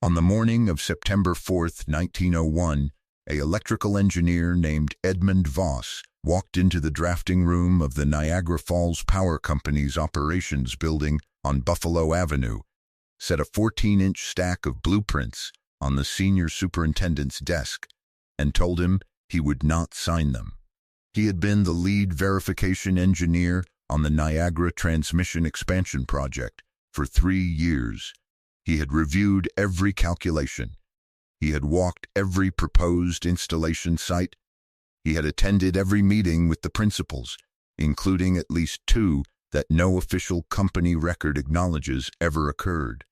On the morning of September 4, 1901, an electrical engineer named Edmund Voss walked into the drafting room of the Niagara Falls Power Company's operations building on Buffalo Avenue, set a 14-inch stack of blueprints on the senior superintendent's desk, and told him he would not sign them. He had been the lead verification engineer on the Niagara Transmission Expansion Project for 3 years. He had reviewed every calculation. He had walked every proposed installation site. He had attended every meeting with the principals, including at least 2 that no official company record acknowledges ever occurred.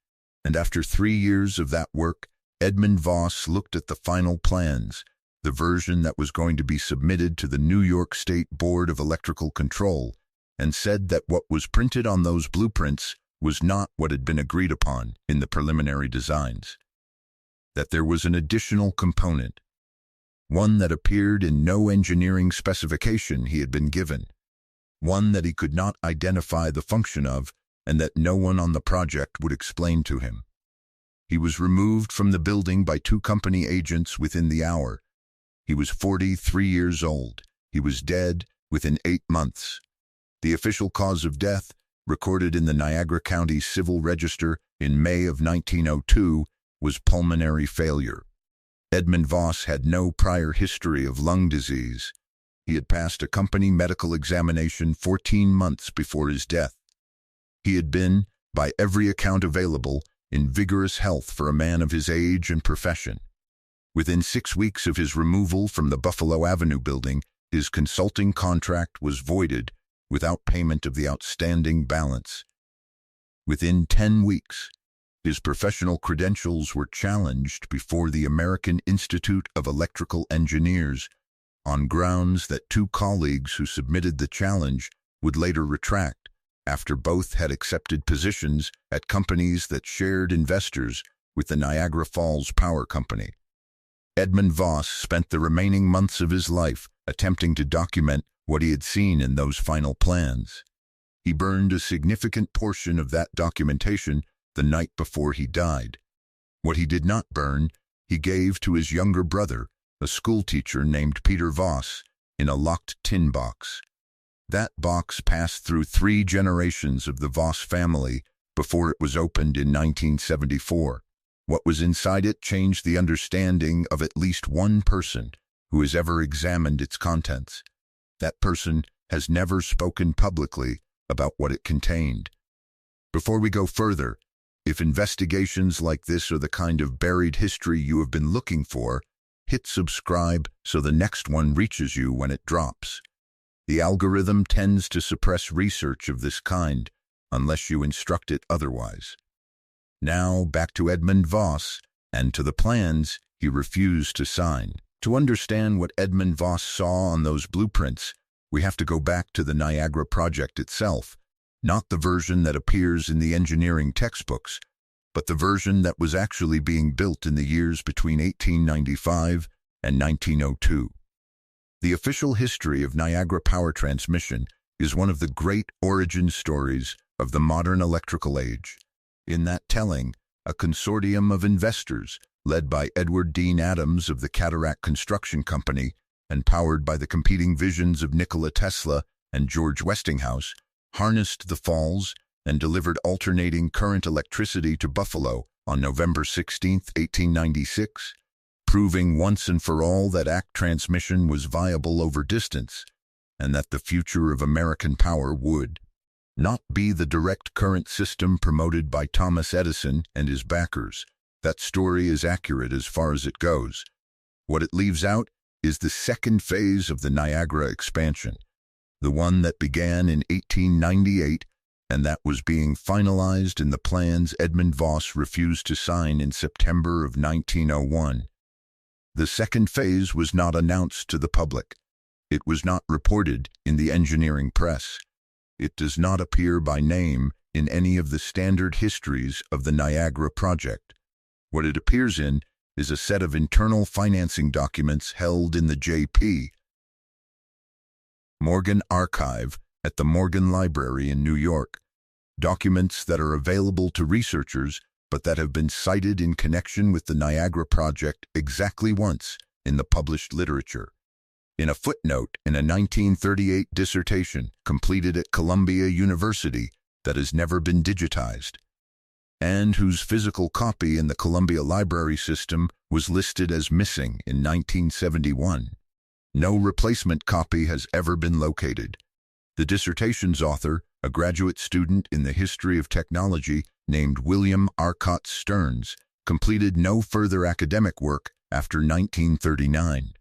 And after 3 years of that work, Edmund Voss looked at the final plans, the version that was going to be submitted to the New York State Board of Electrical Control, and said that what was printed on those blueprints was not what had been agreed upon in the preliminary designs. That there was an additional component, one that appeared in no engineering specification he had been given, one that he could not identify the function of, and that no one on the project would explain to him. He was removed from the building by 2 company agents within the hour. He was 43 years old. He was dead within 8 months. The official cause of death, recorded in the Niagara County Civil Register in May of 1902, was pulmonary failure. Edmund Voss had no prior history of lung disease. He had passed a company medical examination 14 months before his death. He had been, by every account available, in vigorous health for a man of his age and profession. Within 6 weeks of his removal from the Buffalo Avenue building, his consulting contract was voided without payment of the outstanding balance. Within 10 weeks, his professional credentials were challenged before the American Institute of Electrical Engineers on grounds that 2 colleagues who submitted the challenge would later retract after both had accepted positions at companies that shared investors with the Niagara Falls Power Company. Edmund Voss spent the remaining months of his life attempting to document what he had seen in those final plans. He burned a significant portion of that documentation the night before he died. What he did not burn, he gave to his younger brother, a schoolteacher named Peter Voss, in a locked tin box. That box passed through 3 generations of the Voss family before it was opened in 1974. What was inside it changed the understanding of at least one person who has ever examined its contents. That person has never spoken publicly about what it contained. Before we go further, if investigations like this are the kind of buried history you have been looking for, hit subscribe so the next one reaches you when it drops. The algorithm tends to suppress research of this kind unless you instruct it otherwise. Now back to Edmund Voss and to the plans he refused to sign. To understand what Edmund Voss saw on those blueprints, we have to go back to the Niagara project itself, not the version that appears in the engineering textbooks, but the version that was actually being built in the years between 1895 and 1902. The official history of Niagara power transmission is one of the great origin stories of the modern electrical age. In that telling, a consortium of investors, led by Edward Dean Adams of the Cataract Construction Company and powered by the competing visions of Nikola Tesla and George Westinghouse, harnessed the falls and delivered alternating current electricity to Buffalo on November 16, 1896, proving once and for all that ACT transmission was viable over distance and that the future of American power would not be the direct current system promoted by Thomas Edison and his backers. That story is accurate as far as it goes. What it leaves out is the second phase of the Niagara expansion, the one that began in 1898 and that was being finalized in the plans Edmund Voss refused to sign in September of 1901. The second phase was not announced to the public. It was not reported in the engineering press. It does not appear by name in any of the standard histories of the Niagara project. What it appears in is a set of internal financing documents held in the J.P. Morgan Archive at the Morgan Library in New York, documents that are available to researchers but that have been cited in connection with the Niagara project exactly once in the published literature. In a footnote in a 1938 dissertation completed at Columbia University that has never been digitized, and whose physical copy in the Columbia Library System was listed as missing in 1971. No replacement copy has ever been located. The dissertation's author, a graduate student in the history of technology named William Arcott Stearns, completed no further academic work after 1939.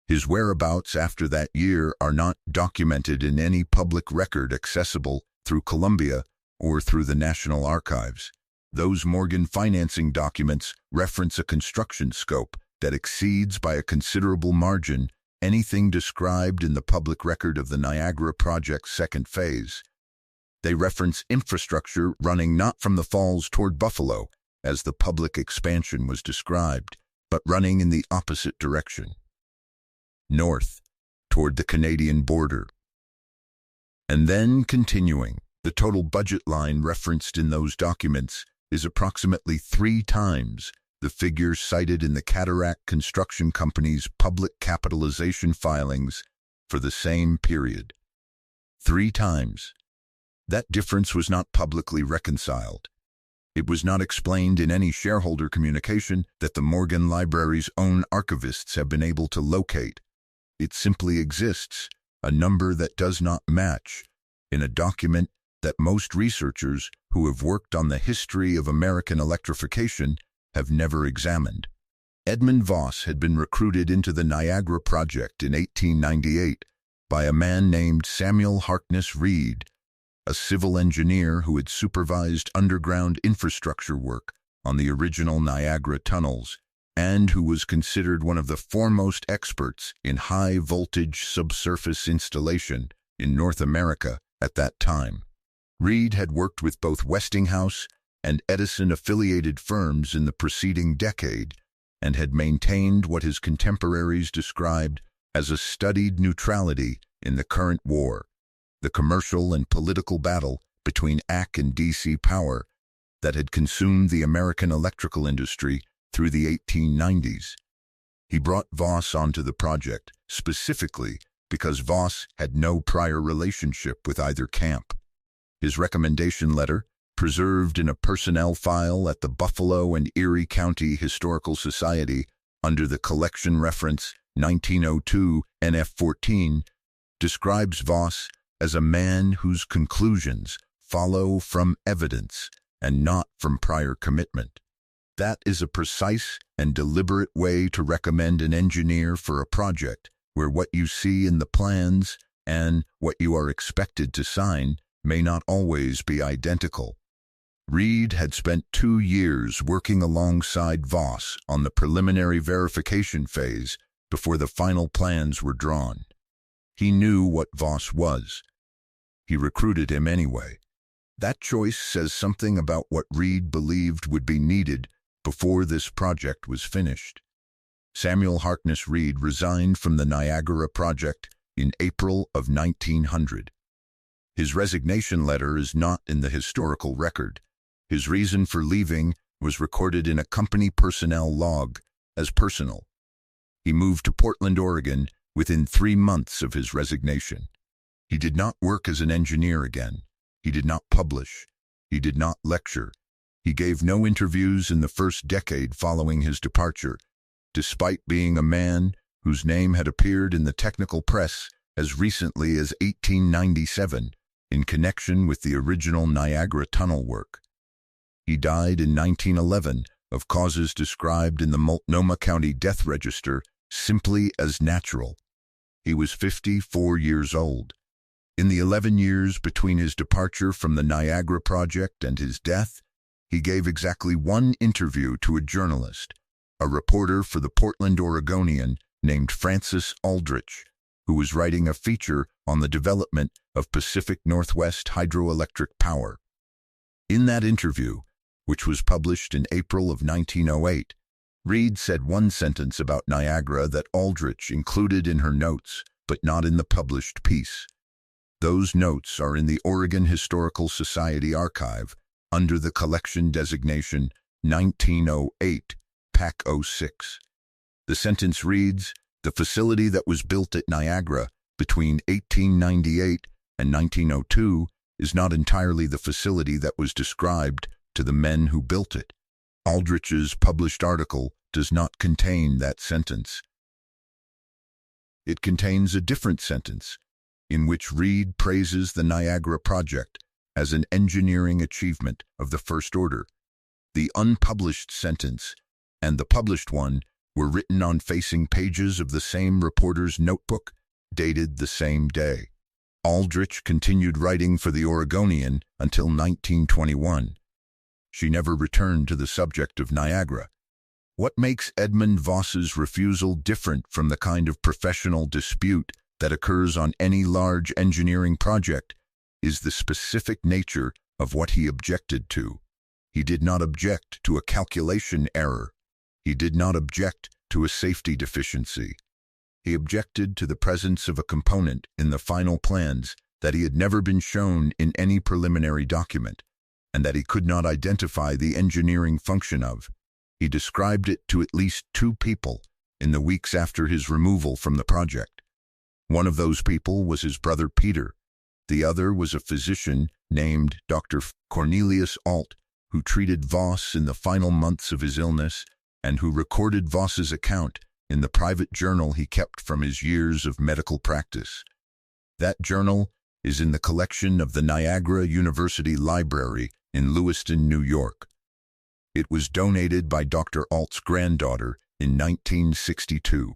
His whereabouts after that year are not documented in any public record accessible through Columbia or through the National Archives. Those Morgan financing documents reference a construction scope that exceeds by a considerable margin anything described in the public record of the Niagara project's second phase. They reference infrastructure running not from the falls toward Buffalo, as the public expansion was described, but running in the opposite direction, north, toward the Canadian border. And then continuing, the total budget line referenced in those documents is approximately 3 times the figure cited in the Cataract Construction Company's public capitalization filings for the same period. 3 times. That difference was not publicly reconciled. It was not explained in any shareholder communication that the Morgan Library's own archivists have been able to locate. It simply exists, a number that does not match, in a document that most researchers who have worked on the history of American electrification have never examined. Edmund Voss had been recruited into the Niagara project in 1898 by a man named Samuel Harkness Reed, a civil engineer who had supervised underground infrastructure work on the original Niagara tunnels and who was considered one of the foremost experts in high-voltage subsurface installation in North America at that time. Reed had worked with both Westinghouse and Edison-affiliated firms in the preceding decade and had maintained what his contemporaries described as a studied neutrality in the current war, the commercial and political battle between AC and DC power that had consumed the American electrical industry through the 1890s. He brought Voss onto the project specifically because Voss had no prior relationship with either camp. His recommendation letter, preserved in a personnel file at the Buffalo and Erie County Historical Society under the collection reference 1902 NF14, describes Voss as a man whose conclusions follow from evidence and not from prior commitment. That is a precise and deliberate way to recommend an engineer for a project where what you see in the plans and what you are expected to sign may not always be identical. Reed had spent 2 years working alongside Voss on the preliminary verification phase before the final plans were drawn. He knew what Voss was. He recruited him anyway. That choice says something about what Reed believed would be needed before this project was finished. Samuel Harkness Reed resigned from the Niagara project in April of 1900. His resignation letter is not in the historical record. His reason for leaving was recorded in a company personnel log as personal. He moved to Portland, Oregon within 3 months of his resignation. He did not work as an engineer again. He did not publish. He did not lecture. He gave no interviews in the first decade following his departure, despite being a man whose name had appeared in the technical press as recently as 1897 in connection with the original Niagara tunnel work. He died in 1911 of causes described in the Multnomah County Death Register simply as natural. He was 54 years old. In the 11 years between his departure from the Niagara project and his death, he gave exactly 1 interview to a journalist, a reporter for the Portland Oregonian named Francis Aldrich, who was writing a feature on the development of Pacific Northwest hydroelectric power. In that interview, which was published in April of 1908, Reed said 1 sentence about Niagara that Aldrich included in her notes, but not in the published piece. Those notes are in the Oregon Historical Society archive under the collection designation 1908, Pac 06. The sentence reads, "The facility that was built at Niagara between 1898 and 1902 is not entirely the facility that was described to the men who built it." Aldrich's published article does not contain that sentence. It contains a different sentence, in which Reed praises the Niagara project as an engineering achievement of the first order. The unpublished sentence and the published one were written on facing pages of the same reporter's notebook, dated the same day. Aldrich continued writing for the Oregonian until 1921. She never returned to the subject of Niagara. What makes Edmund Voss's refusal different from the kind of professional dispute that occurs on any large engineering project is the specific nature of what he objected to. He did not object to a calculation error. He did not object to a safety deficiency. He objected to the presence of a component in the final plans that he had never been shown in any preliminary document, and that he could not identify the engineering function of. He described it to at least 2 people in the weeks after his removal from the project. One of those people was his brother Peter. The other was a physician named Dr. Cornelius Alt, who treated Voss in the final months of his illness and who recorded Voss's account in the private journal he kept from his years of medical practice. That journal is in the collection of the Niagara University Library in Lewiston, New York. It was donated by Dr. Alt's granddaughter in 1962.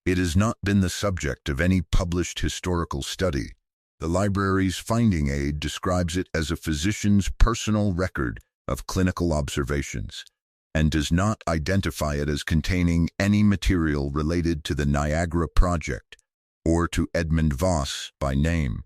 It has not been the subject of any published historical study. The library's finding aid describes it as a physician's personal record of clinical observations, and does not identify it as containing any material related to the Niagara project or to Edmund Voss by name.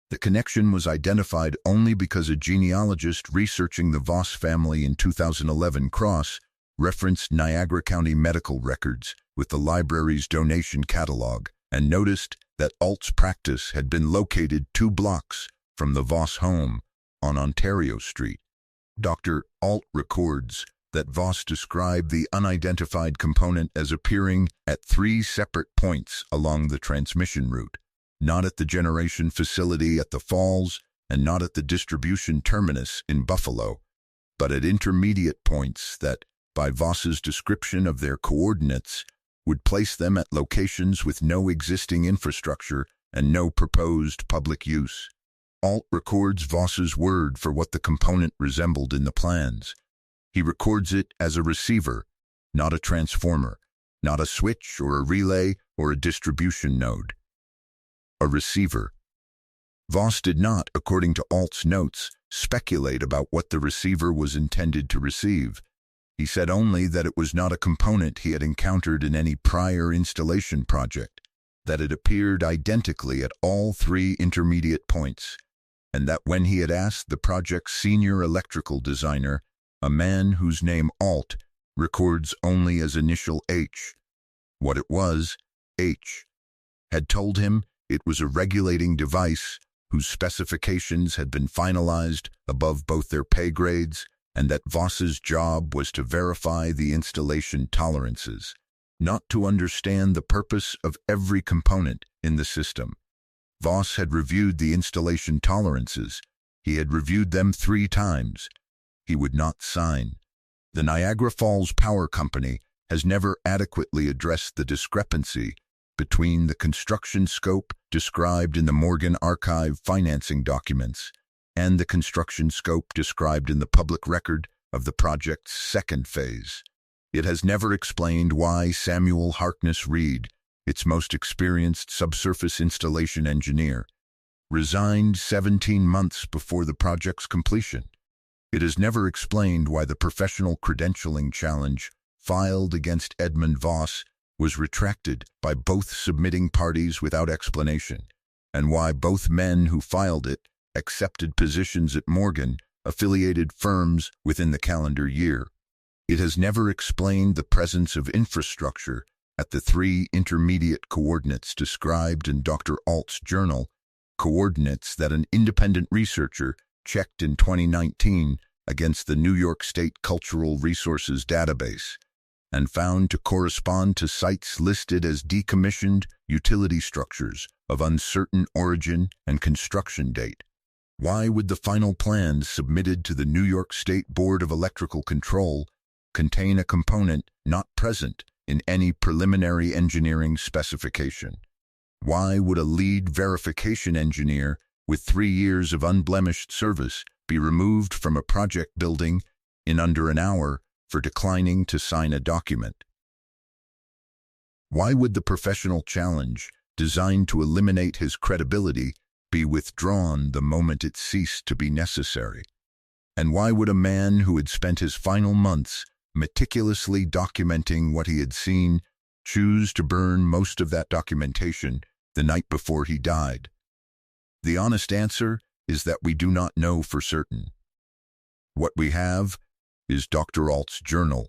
The connection was identified only because a genealogist researching the Voss family in 2011 cross-referenced Niagara County medical records with the library's donation catalog and noticed that Alt's practice had been located 2 blocks from the Voss home on Ontario Street. Dr. Alt records that Voss described the unidentified component as appearing at 3 separate points along the transmission route, not at the generation facility at the Falls and not at the distribution terminus in Buffalo, but at intermediate points that, by Voss's description of their coordinates, would place them at locations with no existing infrastructure and no proposed public use. Alt records Voss's word for what the component resembled in the plans. He records it as a receiver, not a transformer, not a switch or a relay or a distribution node. A receiver. Voss did not, according to Alt's notes, speculate about what the receiver was intended to receive. He said only that it was not a component he had encountered in any prior installation project, that it appeared identically at all 3 intermediate points, and that when he had asked the project's senior electrical designer, a man whose name Alt records only as initial H, what it was, H, had told him it was a regulating device whose specifications had been finalized above both their pay grades, and that Voss's job was to verify the installation tolerances, not to understand the purpose of every component in the system. Voss had reviewed the installation tolerances. He had reviewed them 3 times. He would not sign. The Niagara Falls Power Company has never adequately addressed the discrepancy between the construction scope described in the Morgan Archive financing documents and the construction scope described in the public record of the project's 2nd phase. It has never explained why Samuel Harkness Reed, its most experienced subsurface installation engineer, resigned 17 months before the project's completion. It has never explained why the professional credentialing challenge filed against Edmund Voss was retracted by both submitting parties without explanation, and why both men who filed it accepted positions at Morgan-affiliated firms within the calendar year. It has never explained the presence of infrastructure at the 3 intermediate coordinates described in Dr. Alt's journal, coordinates that an independent researcher checked in 2019 against the New York State Cultural Resources Database and found to correspond to sites listed as decommissioned utility structures of uncertain origin and construction date. Why would the final plans submitted to the New York State Board of Electrical Control contain a component not present in any preliminary engineering specification? Why would a lead verification engineer with 3 years of unblemished service be removed from a project building in under an hour for declining to sign a document? Why would the professional challenge designed to eliminate his credibility be withdrawn the moment it ceased to be necessary? And why would a man who had spent his final months meticulously documenting what he had seen choose to burn most of that documentation the night before he died? The honest answer is that we do not know for certain. What we have is Dr. Alt's journal,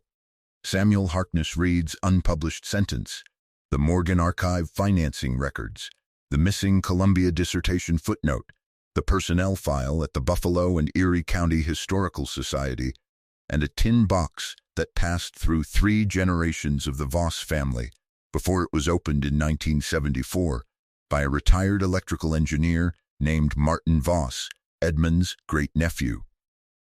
Samuel Harkness Reed's unpublished sentence, the Morgan Archive financing records, the missing Columbia dissertation footnote, the personnel file at the Buffalo and Erie County Historical Society, and a tin box that passed through 3 generations of the Voss family before it was opened in 1974 by a retired electrical engineer named Martin Voss, Edmund's great-nephew,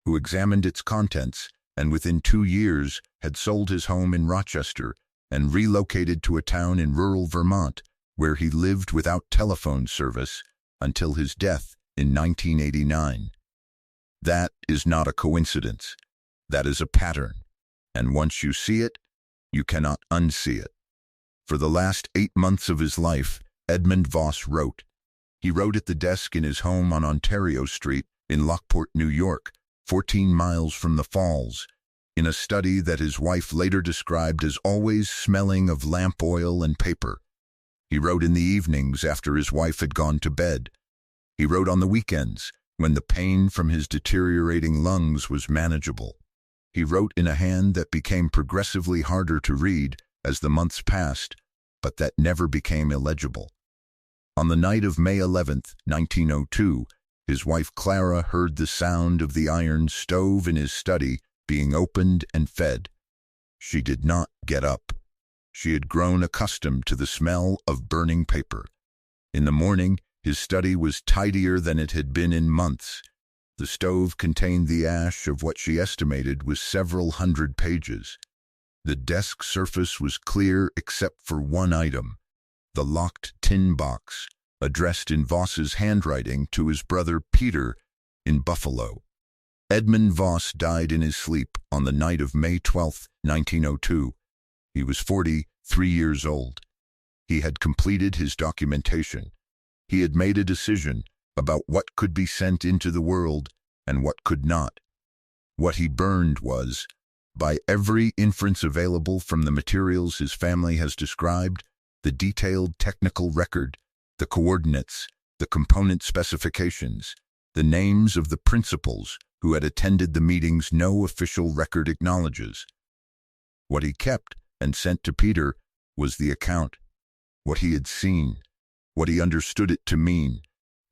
who examined its contents and within 2 years had sold his home in Rochester and relocated to a town in rural Vermont where he lived without telephone service until his death in 1989. That is not a coincidence. That is a pattern. And once you see it, you cannot unsee it. For the last 8 months of his life, Edmund Voss wrote. He wrote at the desk in his home on Ontario Street in Lockport, New York, 14 miles from the falls, in a study that his wife later described as always smelling of lamp oil and paper. He wrote in the evenings after his wife had gone to bed. He wrote on the weekends when the pain from his deteriorating lungs was manageable. He wrote in a hand that became progressively harder to read as the months passed, but that never became illegible. On the night of May 11, 1902, his wife Clara heard the sound of the iron stove in his study being opened and fed. She did not get up. She had grown accustomed to the smell of burning paper. In the morning, his study was tidier than it had been in months. The stove contained the ash of what she estimated was several hundred pages. The desk surface was clear except for one item, the locked tin box, addressed in Voss's handwriting to his brother Peter in Buffalo. Edmund Voss died in his sleep on the night of May 12, 1902. He was 43 years old. He had completed his documentation. He had made a decision about what could be sent into the world and what could not. What he burned was, by every inference available from the materials his family has described, the detailed technical record, the coordinates, the component specifications, the names of the principals who had attended the meetings no official record acknowledges. What he kept and sent to Peter was the account, what he had seen, what he understood it to mean,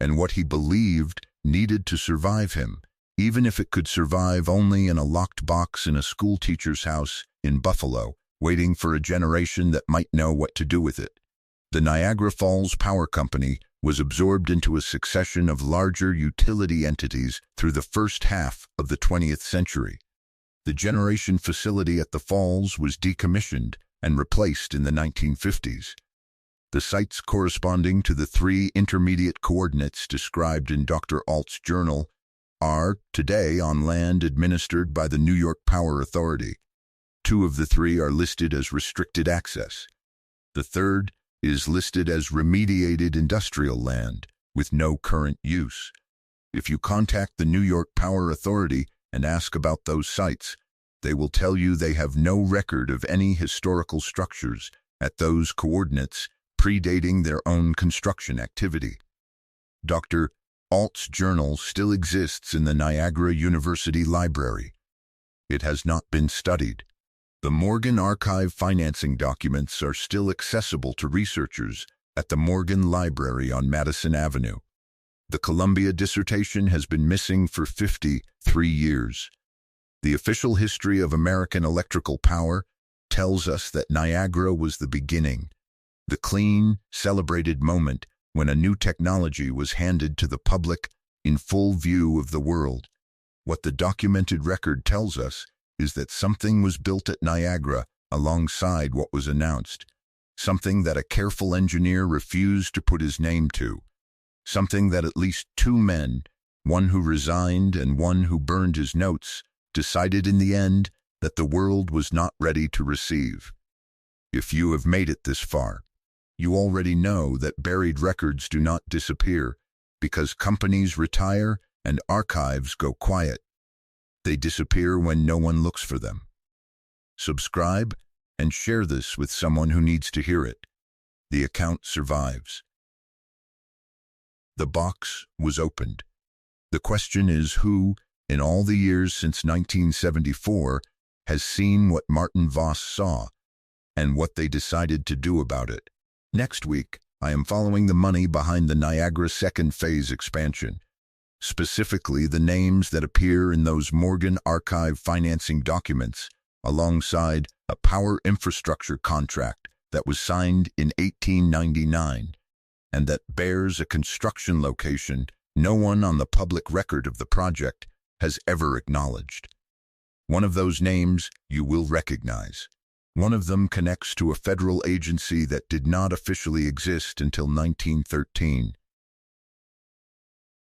and what he believed needed to survive him, even if it could survive only in a locked box in a schoolteacher's house in Buffalo, waiting for a generation that might know what to do with it. The Niagara Falls Power Company was absorbed into a succession of larger utility entities through the first half of the 20th century. The generation facility at the falls was decommissioned and replaced in the 1950s. The sites corresponding to the 3 intermediate coordinates described in Dr. Alt's journal are today on land administered by the New York Power Authority. 2 of the 3 are listed as restricted access. The third is listed as remediated industrial land with no current use. If you contact the New York Power Authority and ask about those sites, they will tell you they have no record of any historical structures at those coordinates predating their own construction activity. Dr. Alt's journal still exists in the Niagara University Library. It has not been studied. The Morgan Archive financing documents are still accessible to researchers at the Morgan Library on Madison Avenue. The Columbia dissertation has been missing for 53 years. The official history of American electrical power tells us that Niagara was the beginning, the clean, celebrated moment when a new technology was handed to the public in full view of the world. What the documented record tells us is that something was built at Niagara alongside what was announced, something that a careful engineer refused to put his name to, something that at least two men, one who resigned and one who burned his notes, decided in the end that the world was not ready to receive. If you have made it this far, you already know that buried records do not disappear because companies retire and archives go quiet. They disappear when no one looks for them. Subscribe and share this with someone who needs to hear it. The account survives. The box was opened. The question is who, in all the years since 1974, has seen what Martin Voss saw and what they decided to do about it. Next week, I am following the money behind the Niagara second phase expansion, specifically the names that appear in those Morgan Archive financing documents, alongside a power infrastructure contract that was signed in 1899 and that bears a construction location no one on the public record of the project has ever acknowledged. One of those names you will recognize. One of them connects to a federal agency that did not officially exist until 1913.